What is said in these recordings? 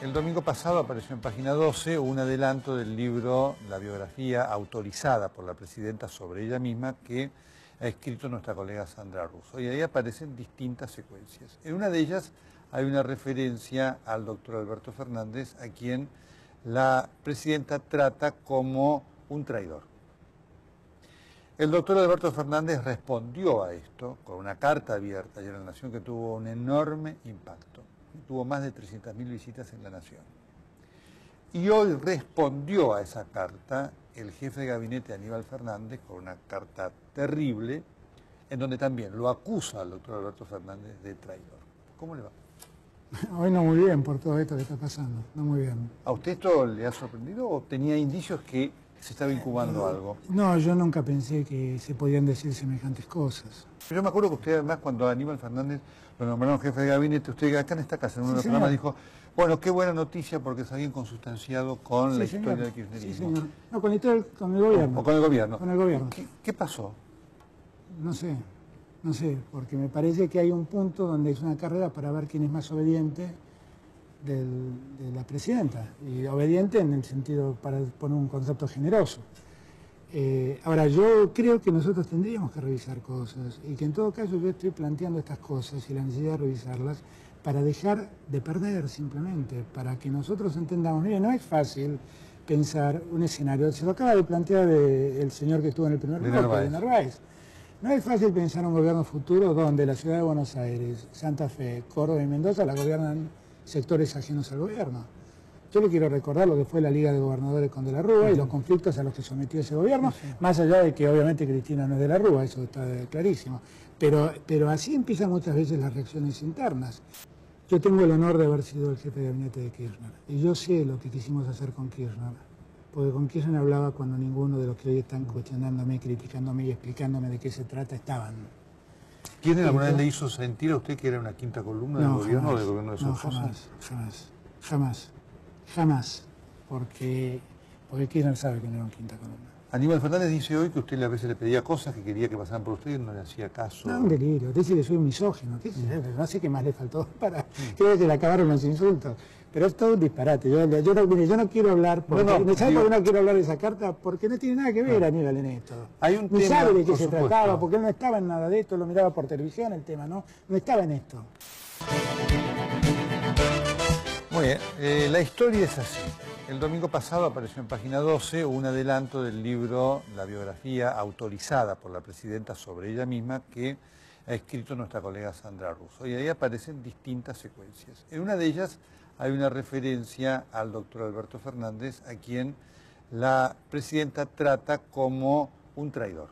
El domingo pasado apareció en página 12 un adelanto del libro, la biografía autorizada por la presidenta sobre ella misma que ha escrito nuestra colega Sandra Russo. Y ahí aparecen distintas secuencias. En una de ellas hay una referencia al doctor Alberto Fernández, a quien la presidenta trata como un traidor. El doctor Alberto Fernández respondió a esto con una carta abierta ayer en La Nación que tuvo un enorme impacto. Tuvo más de 300.000 visitas en La Nación. Y hoy respondió a esa carta el jefe de gabinete Aníbal Fernández con una carta terrible, en donde también lo acusa al doctor Alberto Fernández de traidor. ¿Cómo le va? Hoy no muy bien por todo esto que está pasando, no muy bien. ¿A usted esto le ha sorprendido o tenía indicios que se estaba incubando algo? No, yo nunca pensé que se podían decir semejantes cosas. Yo me acuerdo que usted, además, cuando Aníbal Fernández lo nombraron jefe de gabinete, usted acá en esta casa, en uno de los programas, dijo, bueno, qué buena noticia porque se habían consustanciado con la historia del kirchnerismo. Sí, señor. No, con el gobierno. ¿O con el gobierno? Con el gobierno. ¿Qué pasó? No sé, porque me parece que hay un punto donde es una carrera para ver quién es más obediente de la presidenta. Y obediente en el sentido, para poner un concepto generoso. Ahora, yo creo que nosotros tendríamos que revisar cosas y que en todo caso yo estoy planteando estas cosas y la necesidad de revisarlas para dejar de perder simplemente, para que nosotros entendamos. Mire, no es fácil pensar un escenario, se lo acaba de plantear el señor que estuvo en el primer bloque, de Narváez. No es fácil pensar un gobierno futuro donde la ciudad de Buenos Aires, Santa Fe, Córdoba y Mendoza la gobiernan sectores ajenos al gobierno. Yo le quiero recordar lo que fue la Liga de Gobernadores con De la Rúa y los conflictos a los que sometió ese gobierno, más allá de que obviamente Cristina no es De la Rúa, eso está clarísimo. Pero así empiezan muchas veces las reacciones internas. Yo tengo el honor de haber sido el jefe de gabinete de Kirchner y yo sé lo que quisimos hacer con Kirchner, porque con Kirchner hablaba cuando ninguno de los que hoy están cuestionándome, criticándome y explicándome de qué se trata estaban. ¿Quién alguna vez le hizo sentir a usted que era una quinta columna del gobierno o del gobierno de su esposa? No, jamás, porque Kirchner sabe que no era un quinta columna. Aníbal Fernández dice hoy que usted a veces le pedía cosas que quería que pasaran por usted y no le hacía caso. No, un delirio. Dice que soy un misógino. No sé qué más le faltó para... Creo que le acabaron los insultos. Pero es todo un disparate. Yo no quiero hablar... ¿Sabe por qué no quiero hablar de esa carta? Porque no tiene nada que ver Aníbal en esto. Ni sabe de qué se trataba, porque él no estaba en nada de esto, lo miraba por televisión el tema, no estaba en esto. Muy bien, la historia es así. El domingo pasado apareció en página 12 un adelanto del libro, la biografía autorizada por la presidenta sobre ella misma que ha escrito nuestra colega Sandra Russo. Y ahí aparecen distintas secuencias. En una de ellas hay una referencia al doctor Alberto Fernández, a quien la presidenta trata como un traidor.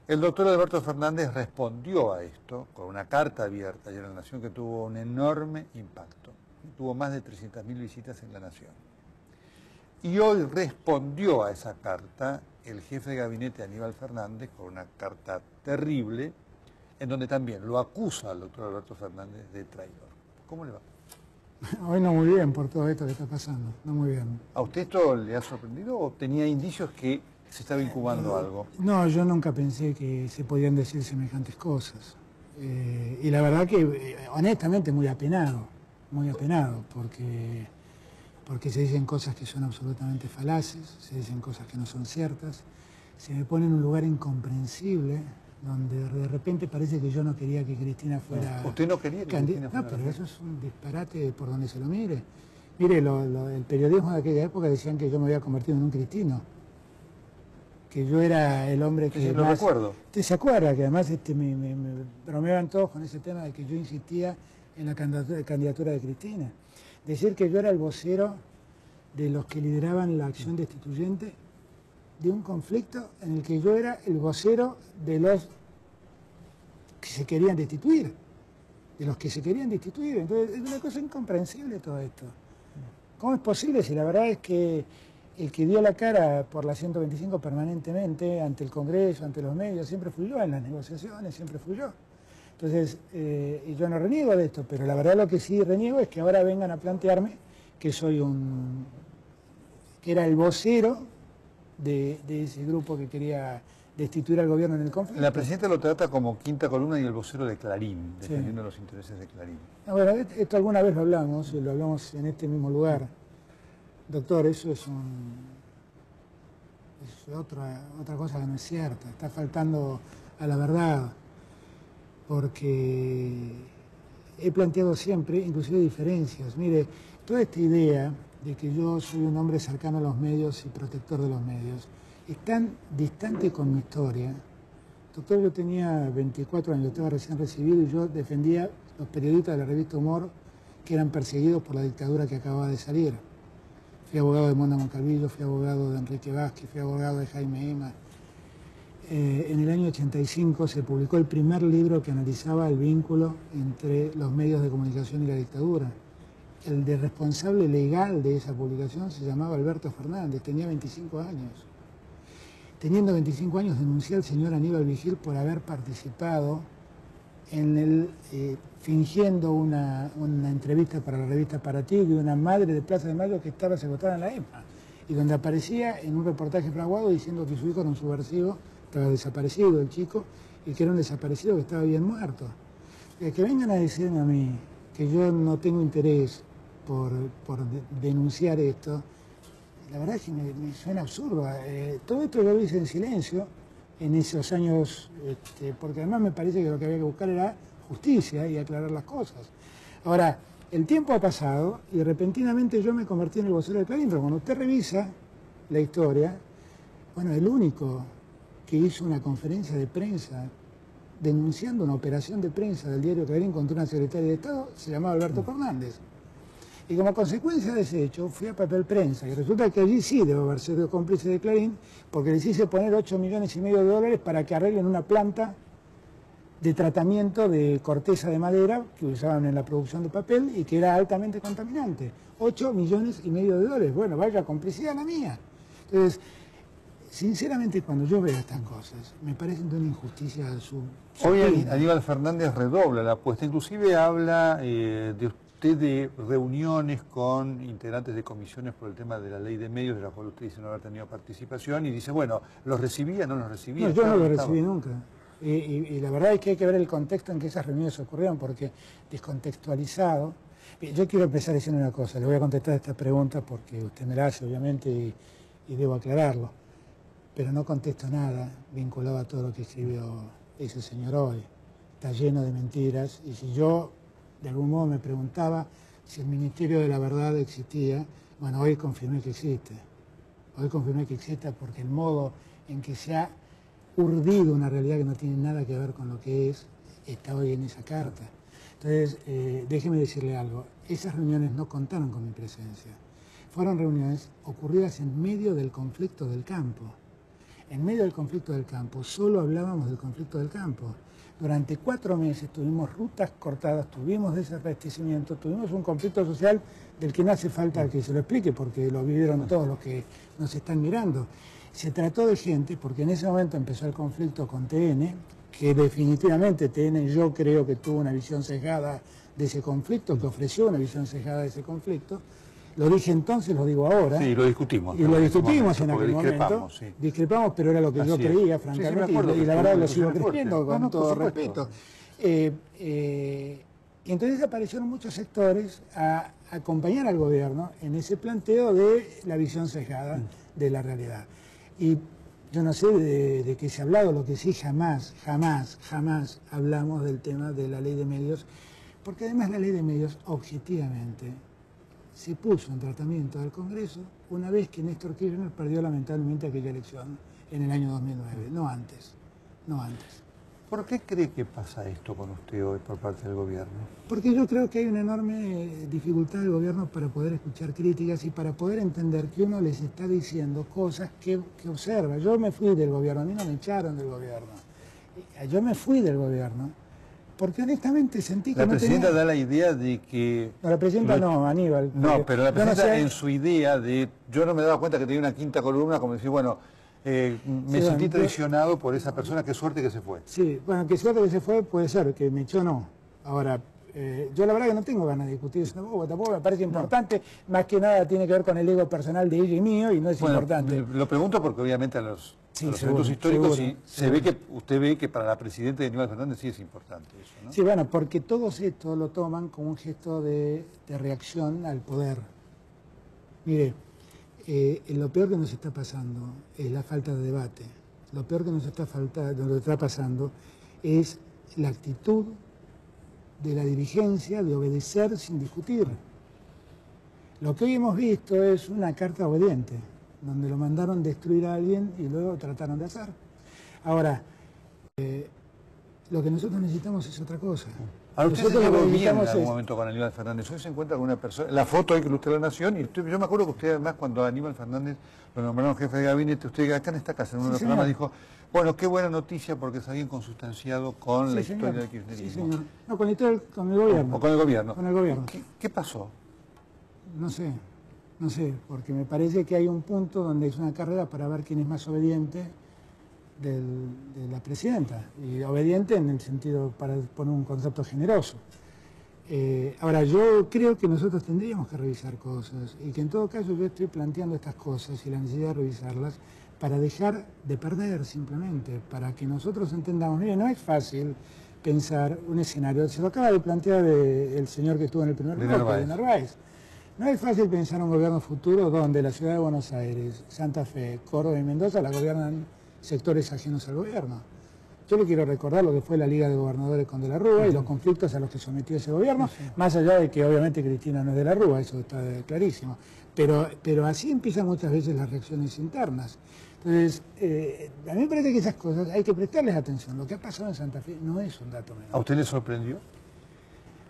El doctor Alberto Fernández respondió a esto con una carta abierta ayer en La Nación que tuvo un enorme impacto. Tuvo más de 300.000 visitas en La Nación. Y hoy respondió a esa carta el jefe de gabinete Aníbal Fernández con una carta terrible, en donde también lo acusa al doctor Alberto Fernández de traidor. ¿Cómo le va? Hoy no muy bien por todo esto que está pasando, no muy bien. ¿A usted esto le ha sorprendido o tenía indicios que se estaba incubando algo? No, yo nunca pensé que se podían decir semejantes cosas. Y la verdad que, honestamente, muy apenado, porque se dicen cosas que son absolutamente falaces, se dicen cosas que no son ciertas, se me pone en un lugar incomprensible, donde de repente parece que yo no quería que Cristina fuera... ¿Usted no quería que Cristina fuera? No, pero eso es un disparate por donde se lo mire. Mire, el periodismo de aquella época decían que yo me había convertido en un cristino, que yo era el hombre que... Sí, lo recuerdo. ¿Usted se acuerda? Que además me bromeaban todos con ese tema de que yo insistía en la candidatura de Cristina. Decir que yo era el vocero de los que lideraban la acción destituyente de un conflicto en el que yo era el vocero de los que se querían destituir. Entonces es una cosa incomprensible todo esto. ¿Cómo es posible si la verdad es que el que dio la cara por la 125 permanentemente ante el Congreso, ante los medios, siempre fui yo en las negociaciones, siempre fui yo? Entonces, y yo no reniego de esto, pero la verdad lo que sí reniego es que ahora vengan a plantearme que que era el vocero de ese grupo que quería destituir al gobierno en el conflicto. La presidenta lo trata como quinta columna y el vocero de Clarín, defendiendo los intereses de Clarín. Bueno, esto alguna vez lo hablamos, y lo hablamos en este mismo lugar. Doctor, eso es otra cosa que no es cierta. Está faltando a la verdad, porque he planteado siempre, inclusive diferencias. Mire, toda esta idea de que yo soy un hombre cercano a los medios y protector de los medios es tan distante con mi historia. Doctor, yo tenía 24 años, estaba recién recibido y yo defendía los periodistas de la revista Humor que eran perseguidos por la dictadura que acababa de salir. Fui abogado de Mona Moncalvillo, fui abogado de Enrique Vázquez, fui abogado de Jaime Ema. En el año 85 se publicó el primer libro que analizaba el vínculo entre los medios de comunicación y la dictadura. El de responsable legal de esa publicación se llamaba Alberto Fernández, tenía 25 años. Teniendo 25 años denuncié al señor Aníbal Vigil por haber participado en fingiendo una entrevista para la revista Para Ti de una madre de Plaza de Mayo que estaba secuestrada en la EMA y donde aparecía en un reportaje fraguado diciendo que su hijo era un subversivo, estaba desaparecido el chico y que era un desaparecido que estaba bien muerto. Que vengan a decirme a mí que yo no tengo interés por denunciar esto, la verdad es que me suena absurdo. Todo esto yo lo hice en silencio en esos años, porque además me parece que lo que había que buscar era justicia y aclarar las cosas. Ahora, el tiempo ha pasado y repentinamente yo me convertí en el vocero de Clarín, pero cuando usted revisa la historia, bueno, el único que hizo una conferencia de prensa denunciando una operación de prensa del diario Clarín contra una secretaria de Estado se llamaba Alberto Fernández. Y como consecuencia de ese hecho fui a Papel Prensa y resulta que allí sí debo haber sido cómplice de Clarín porque les hice poner $8,5 millones para que arreglen una planta de tratamiento de corteza de madera que usaban en la producción de papel y que era altamente contaminante. $8,5 millones. Bueno, vaya complicidad la mía. Entonces, sinceramente, cuando yo veo estas cosas, me parecen de una injusticia Hoy Aníbal Fernández redobla la apuesta, inclusive habla de reuniones con integrantes de comisiones por el tema de la ley de medios, de la cual usted dice no haber tenido participación, y dice, bueno, ¿los recibía, no los recibía? No, yo no los recibí nunca. Y la verdad es que hay que ver el contexto en que esas reuniones ocurrieron, porque descontextualizado... Yo quiero empezar diciendo una cosa, le voy a contestar esta pregunta porque usted me la hace, obviamente, y debo aclararlo, pero no contesto nada vinculado a todo lo que escribió ese señor hoy. Está lleno de mentiras, y si yo de algún modo me preguntaba si el Ministerio de la Verdad existía, bueno, hoy confirmé que existe. Hoy confirmé que existe porque el modo en que se ha urdido una realidad que no tiene nada que ver con lo que es, está hoy en esa carta. Entonces, déjeme decirle algo, esas reuniones no contaron con mi presencia. Fueron reuniones ocurridas en medio del conflicto del campo. En medio del conflicto del campo, solo hablábamos del conflicto del campo. Durante 4 meses tuvimos rutas cortadas, tuvimos desabastecimiento, tuvimos un conflicto social del que no hace falta que se lo explique porque lo vivieron todos los que nos están mirando. Se trató de gente, porque en ese momento empezó el conflicto con TN, que definitivamente TN yo creo que tuvo una visión sesgada de ese conflicto, que ofreció una visión sesgada de ese conflicto. Lo dije entonces, lo digo ahora. Sí, lo discutimos. Y lo discutimos en aquel discrepamos, momento. Sí. Discrepamos, pero era lo que yo creía, francamente, sí, y la verdad lo sigo creyendo con todo respeto. Y entonces aparecieron muchos sectores a acompañar al gobierno en ese planteo de la visión sesgada de la realidad. Y yo no sé de qué se ha hablado, lo que sí jamás hablamos del tema de la ley de medios, porque además la ley de medios objetivamente se puso en tratamiento del Congreso una vez que Néstor Kirchner perdió lamentablemente aquella elección en el año 2009, no antes. ¿Por qué cree que pasa esto con usted hoy por parte del gobierno? Porque yo creo que hay una enorme dificultad del gobierno para poder escuchar críticas y para poder entender que uno les está diciendo cosas que observa. Yo me fui del gobierno, a mí no me echaron del gobierno. Yo me fui del gobierno porque honestamente sentí que la presidenta da la idea de que... No, la presidenta no, Aníbal. No, pero la presidenta en su idea de... Yo no me daba cuenta que tenía una quinta columna, como decir, bueno, me sentí traicionado por esa persona, qué suerte que se fue. Sí, bueno, qué suerte que se fue puede ser, que me echó no. Ahora, Yo la verdad que no tengo ganas de discutir eso, tampoco me parece importante, más que nada tiene que ver con el ego personal de ella y mío y no es importante. Lo pregunto porque obviamente a los eventos históricos usted ve que para la presidenta de Aníbal Fernández sí es importante eso, ¿no? Sí, bueno, porque todos estos lo toman como un gesto de reacción al poder. Mire, lo peor que nos está pasando es la falta de debate. Lo peor que nos está pasando es la actitud de la dirigencia de obedecer sin discutir. Lo que hoy hemos visto es una carta obediente, donde lo mandaron destruir a alguien y luego trataron de hacer. Ahora, lo que nosotros necesitamos es otra cosa. Ahora usted se llevó bien en algún momento con Aníbal Fernández. Hoy se encuentra con una persona, la foto ahí que usted la Nación, y yo me acuerdo que usted además cuando a Aníbal Fernández lo nombraron jefe de gabinete, usted acá en esta casa, en uno de los programas, dijo, bueno, qué buena noticia porque es alguien consustanciado con la historia del kirchnerismo. Sí, señor. No, con el gobierno. O con el gobierno. Con el gobierno. ¿Qué pasó? No sé, porque me parece que hay un punto donde es una carrera para ver quién es más obediente de la presidenta, y obediente en el sentido, para poner un concepto generoso. Ahora, yo creo que nosotros tendríamos que revisar cosas, y que en todo caso yo estoy planteando estas cosas y la necesidad de revisarlas para dejar de perder simplemente, para que nosotros entendamos, mire, no es fácil pensar un escenario, se lo acaba de plantear el señor que estuvo en el primer bloque, de Narváez. No es fácil pensar un gobierno futuro donde la ciudad de Buenos Aires, Santa Fe, Córdoba y Mendoza la gobiernan sectores ajenos al gobierno. Yo le quiero recordar lo que fue la Liga de Gobernadores con De la Rúa y los conflictos a los que sometió ese gobierno, más allá de que obviamente Cristina no es De la Rúa, eso está clarísimo. Pero así empiezan muchas veces las reacciones internas. Entonces, a mí me parece que esas cosas hay que prestarles atención. Lo que ha pasado en Santa Fe no es un dato menor. ¿A usted le sorprendió?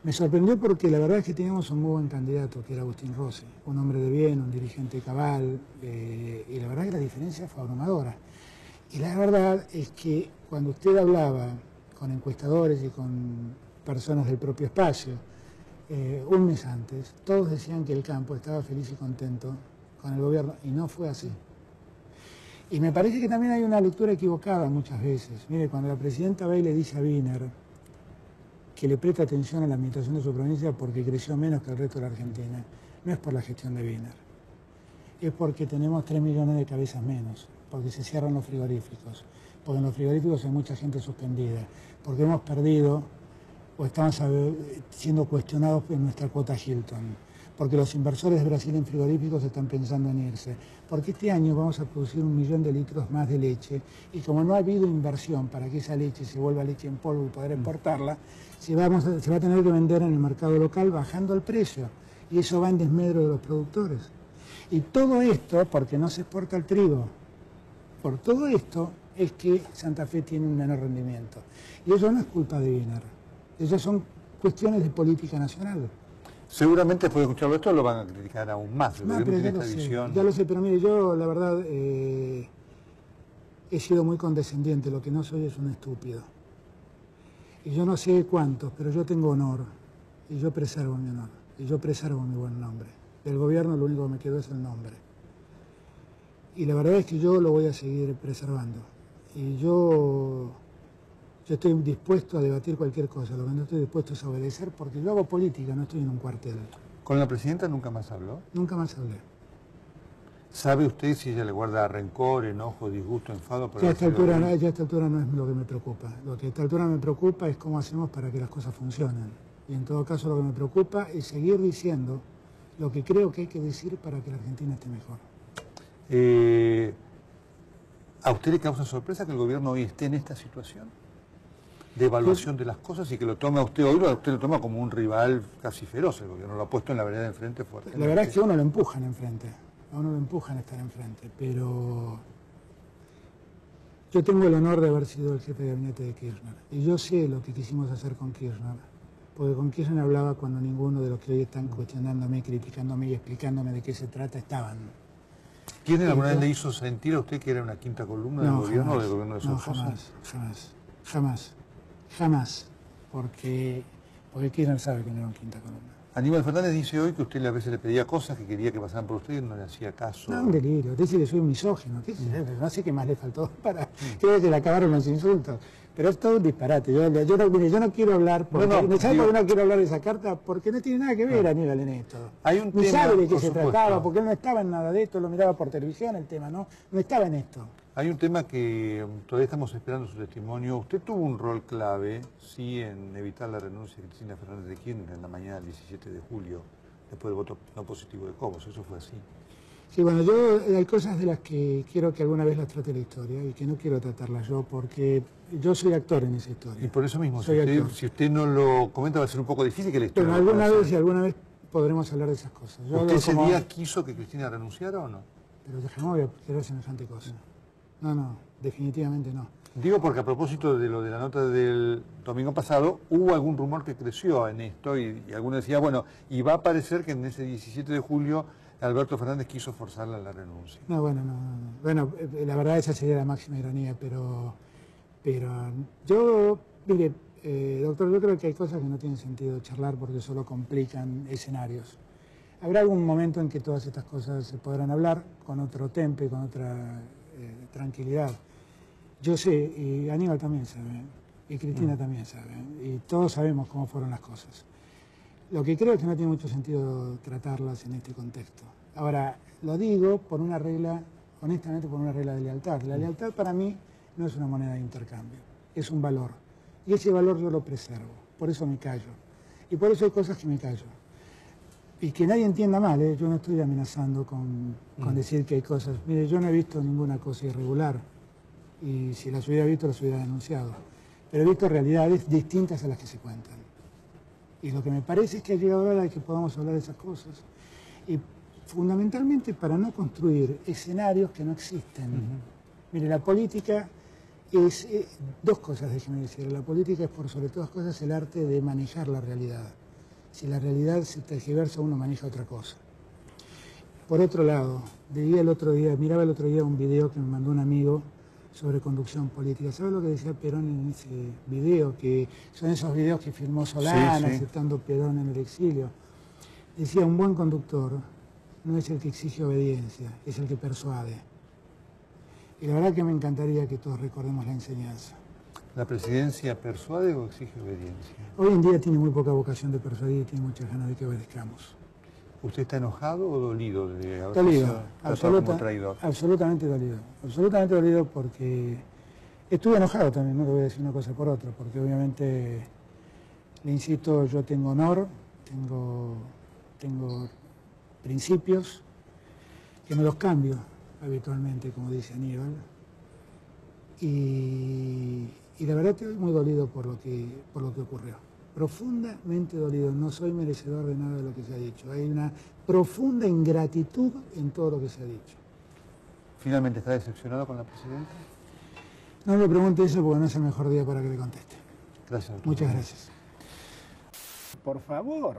Me sorprendió porque la verdad es que teníamos un muy buen candidato, que era Agustín Rossi, un hombre de bien, un dirigente cabal, y la verdad que la diferencia fue abrumadora. Y la verdad es que cuando usted hablaba con encuestadores y con personas del propio espacio, un mes antes, todos decían que el campo estaba feliz y contento con el gobierno, y no fue así. Y me parece que también hay una lectura equivocada muchas veces. Mire, cuando la presidenta va y le dice a Wiener que le presta atención a la administración de su provincia porque creció menos que el resto de la Argentina, no es por la gestión de Wiener, es porque tenemos 3 millones de cabezas menos, porque se cierran los frigoríficos, porque en los frigoríficos hay mucha gente suspendida, porque hemos perdido o estamos siendo cuestionados en nuestra cuota Hilton, porque los inversores de Brasil en frigoríficos están pensando en irse, porque este año vamos a producir 1 millón de litros más de leche, y como no ha habido inversión para que esa leche se vuelva leche en polvo y poder exportarla, se va a tener que vender en el mercado local bajando el precio, y eso va en desmedro de los productores. Y todo esto, porque no se exporta el trigo, por todo esto es que Santa Fe tiene un menor rendimiento. Y eso no es culpa de Wiener, esas son cuestiones de política nacional. Seguramente después de escucharlo esto lo van a criticar aún más. No, pero ya lo sé, pero mire, yo la verdad he sido muy condescendiente, lo que no soy es un estúpido. Y yo no sé cuántos, pero yo tengo honor, y yo preservo mi honor, y yo preservo mi buen nombre. Del gobierno lo único que me quedó es el nombre. Y la verdad es que yo lo voy a seguir preservando. Y yo estoy dispuesto a debatir cualquier cosa, lo que no estoy dispuesto es a obedecer, porque yo hago política, no estoy en un cuartel. ¿Con la presidenta nunca más habló? Nunca más hablé. ¿Sabe usted si ella le guarda rencor, enojo, disgusto, enfado? Ya a esta altura no es lo que me preocupa. Lo que a esta altura me preocupa es cómo hacemos para que las cosas funcionen. Y en todo caso lo que me preocupa es seguir diciendo lo que creo que hay que decir para que la Argentina esté mejor. ¿A usted le causa sorpresa que el gobierno hoy esté en esta situación de evaluación de las cosas y que lo tome a usted hoy, usted lo toma como un rival casi feroz? El gobierno lo ha puesto en la vereda de enfrente fuerte. La verdad es que a uno lo empujan enfrente, a uno lo empujan a estar enfrente, pero yo tengo el honor de haber sido el jefe de gabinete de Kirchner, y yo sé lo que quisimos hacer con Kirchner, porque con Kirchner hablaba cuando ninguno de los que hoy están cuestionándome, criticándome y explicándome de qué se trata estaban. ¿Quién alguna vez le hizo sentir a usted que era una quinta columna del gobierno o del gobierno de su esposa? No, jamás, porque Kirchner sabe que no era una quinta columna. Aníbal Fernández dice hoy que usted a veces le pedía cosas que quería que pasaran por usted y no le hacía caso. No, un delirio, dice que soy un misógino, no sé qué más le faltó para... Creo que le acabaron los insultos. Pero es todo un disparate. Mire, yo no quiero hablar, porque, ¿sabe por qué no quiero hablar de esa carta? Porque no tiene nada que ver Aníbal en esto. Hay un Ni tema, sabe de qué se supuesto, trataba, porque él no estaba en nada de esto, lo miraba por televisión el tema, ¿no? No estaba en esto. Hay un tema que todavía estamos esperando su testimonio. Usted tuvo un rol clave, sí, en evitar la renuncia de Cristina Fernández de Kirchner en la mañana del 17 de julio, después del voto no positivo de Cobos. Eso fue así. Sí, bueno, hay cosas de las que quiero que alguna vez las trate la historia y que no quiero tratarlas yo, porque yo soy actor en esa historia. Y por eso mismo, si usted no lo comenta, va a ser un poco difícil que la historia... Pero alguna vez podremos hablar de esas cosas. ¿Usted ese día quiso que Cristina renunciara o no? Pero jamás voy a querer semejante cosa. No, definitivamente no. Digo porque a propósito de lo de la nota del domingo pasado, hubo algún rumor que creció en esto y alguno decía, bueno, y va a parecer que en ese 17 de julio Alberto Fernández quiso forzarla a la renuncia. No. Bueno, la verdad esa sería la máxima ironía, pero yo, mire, doctor, yo creo que hay cosas que no tienen sentido charlar porque solo complican escenarios. Habrá algún momento en que todas estas cosas se podrán hablar con otro temple, con otra tranquilidad. Yo sé, y Aníbal también sabe, y Cristina también sabe, y todos sabemos cómo fueron las cosas. Lo que creo es que no tiene mucho sentido tratarlas en este contexto. Ahora, lo digo por una regla, honestamente por una regla de lealtad. La lealtad para mí no es una moneda de intercambio, es un valor. Y ese valor yo lo preservo, por eso me callo. Y por eso hay cosas que me callo. Y que nadie entienda mal, yo no estoy amenazando con decir que hay cosas. Mire, yo no he visto ninguna cosa irregular. Y si las hubiera visto, las hubiera denunciado. Pero he visto realidades distintas a las que se cuentan. Y lo que me parece es que ha llegado la hora de que podamos hablar de esas cosas. Y fundamentalmente para no construir escenarios que no existen. Mire, la política es... dos cosas, déjeme decir. La política es por sobre todas cosas el arte de manejar la realidad. Si la realidad se tergiversa, uno maneja otra cosa. Por otro lado, miraba el otro día un video que me mandó un amigo sobre conducción política. ¿Sabe lo que decía Perón en ese video? Que son esos videos que filmó Solana, estando Perón en el exilio. Decía, un buen conductor no es el que exige obediencia, es el que persuade. Y la verdad que me encantaría que todos recordemos la enseñanza. ¿La presidencia persuade o exige obediencia? Hoy en día tiene muy poca vocación de persuadir y tiene muchas ganas de que obedezcamos. ¿Usted está enojado o dolido de haber dolido, tratado como traidor? Absolutamente dolido porque estuve enojado también, no le voy a decir una cosa por otra, porque obviamente, le insisto, yo tengo honor, tengo principios que no los cambio habitualmente, como dice Aníbal, y la verdad estoy muy dolido por lo que ocurrió. Profundamente dolido, no soy merecedor de nada de lo que se ha dicho. Hay una profunda ingratitud en todo lo que se ha dicho. ¿Finalmente está decepcionado con la presidenta? No me pregunte eso porque no es el mejor día para que le conteste. Gracias, doctor. Muchas gracias. Por favor,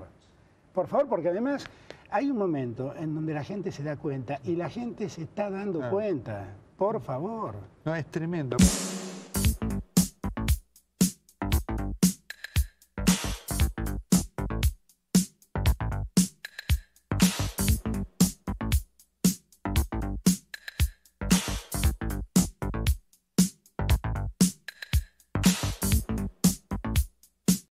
porque además hay un momento en donde la gente se da cuenta y la gente se está dando cuenta. Por favor. No, es tremendo.